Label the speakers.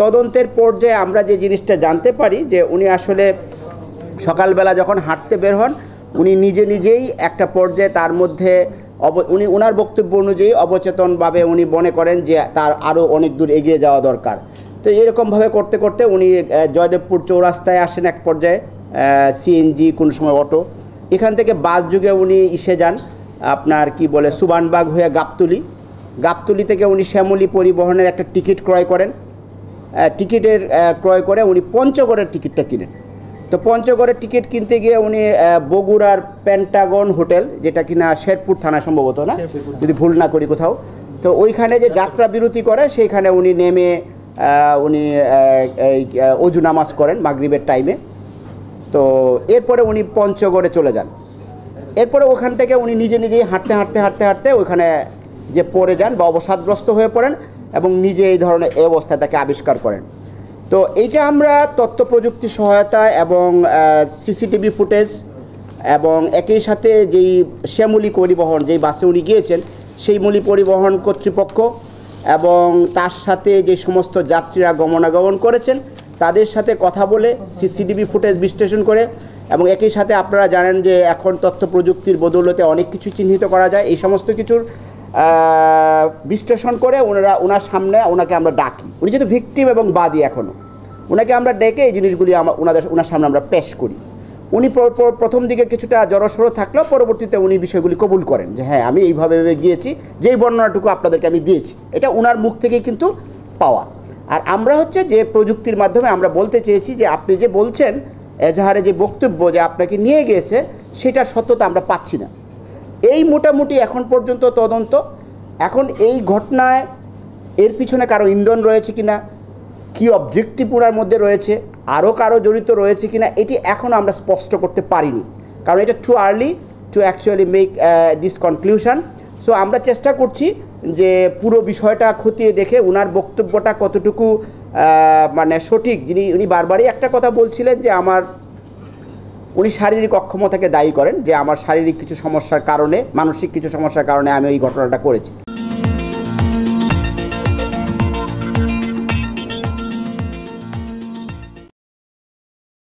Speaker 1: তদন্তের পর্যায়ে আমরা যে জিনিসটা জানতে পারি যে উনি আসলে সকালবেলা যখন হাঁটতে বের হন উনি নিজেই একটা পর্যায়ে তার মধ্যে উনি ওনার বক্তব্য অনুযায়ী অবচেতনভাবে উনি মনে করেন যে তার আরও অনেক দূর এগিয়ে যাওয়া দরকার। তো এরকমভাবে করতে করতে উনি জয়দেবপুর চৌরাস্তায় আসেন এক পর্যায়ে, সিএনজি কোন সময় অটো, এখান থেকে বাস যুগে উনি যান আপনার কি বলে সুবানবাগ হয়ে গাবতলী থেকে উনি শ্যামলী পরিবহনের একটা টিকিট ক্রয় করেন। টিকিটের ক্রয় করে উনি পঞ্চগড়ের টিকিটটা কিনেন। তো পঞ্চগড়ের টিকিট কিনতে গিয়ে উনি বগুড়ার পেন্টাগন হোটেল, যেটা কিনা শেরপুর থানা সম্ভবত, না যদি ভুল না করি কোথাও, তো ওইখানে যে যাত্রা বিরতি করে সেইখানে উনি নেমে উনি অজু নামাজ করেন মাগরিবের টাইমে। তো এরপরে উনি পঞ্চগড়ে চলে যান। এরপরে ওখান থেকে উনি নিজেই হাঁটতে ওইখানে যে পড়ে যান বা অবসাদগ্রস্ত হয়ে পড়েন এবং নিজে এই ধরনের অবস্থায় তাকে আবিষ্কার করেন। তো এইটা আমরা তথ্য প্রযুক্তি সহায়তা এবং সিসিটিভি ফুটেজ এবং একই সাথে যেই শ্যামলী পরিবহন যেই বাসে উনি গিয়েছেন সেই শ্যামলী পরিবহন কর্তৃপক্ষ এবং তার সাথে যে সমস্ত যাত্রীরা গমনাগমন করেছেন তাদের সাথে কথা বলে সিসিটিভি ফুটেজ বিশ্লেষণ করে এবং একই সাথে আপনারা জানেন যে এখন তথ্য প্রযুক্তির বদৌলতে অনেক কিছু চিহ্নিত করা যায়, এই সমস্ত কিছুর বিশ্লেষণ করে ওনার সামনে ওনাকে আমরা ডাকি। উনি যেহেতু ভিকটিম এবং বাদী এখনও, ওনাকে আমরা ডেকে এই জিনিসগুলি ওনার সামনে আমরা পেশ করি। উনি প্রথম দিকে কিছুটা জড়সড় থাকলেও পরবর্তীতে উনি বিষয়গুলি কবুল করেন যে হ্যাঁ আমি এইভাবে গিয়েছি, যেই বর্ণনাটুকু আপনাদেরকে আমি দিয়েছি এটা ওনার মুখ থেকেই কিন্তু পাওয়া। আর আমরা হচ্ছে যে প্রযুক্তির মাধ্যমে আমরা বলতে চেয়েছি যে আপনি যে বলছেন এজাহারে যে বক্তব্য যে আপনাকে নিয়ে গিয়েছে সেটার সত্যতা আমরা পাচ্ছি না। এই মোটামুটি এখন পর্যন্ত তদন্ত। এখন এই ঘটনায় এর পিছনে কারো ইন্ধন রয়েছে কিনা, কি অবজেক্টিভ ওনার মধ্যে রয়েছে, আরও কারো জড়িত রয়েছে কিনা, এটি এখনও আমরা স্পষ্ট করতে পারিনি, কারণ এটা too early two actually make this conclusion. So আমরা চেষ্টা করছি যে পুরো বিষয়টা খতিয়ে দেখে ওনার বক্তব্যটা কতটুকু মানে সঠিক। উনি বারবারই একটা কথা বলছিলেন যে উনি শারীরিক অক্ষমতাকে দায়ী করেন যে আমার শারীরিক কিছু সমস্যার কারণে, মানসিক কিছু সমস্যার কারণে আমি ওই ঘটনাটা করেছি।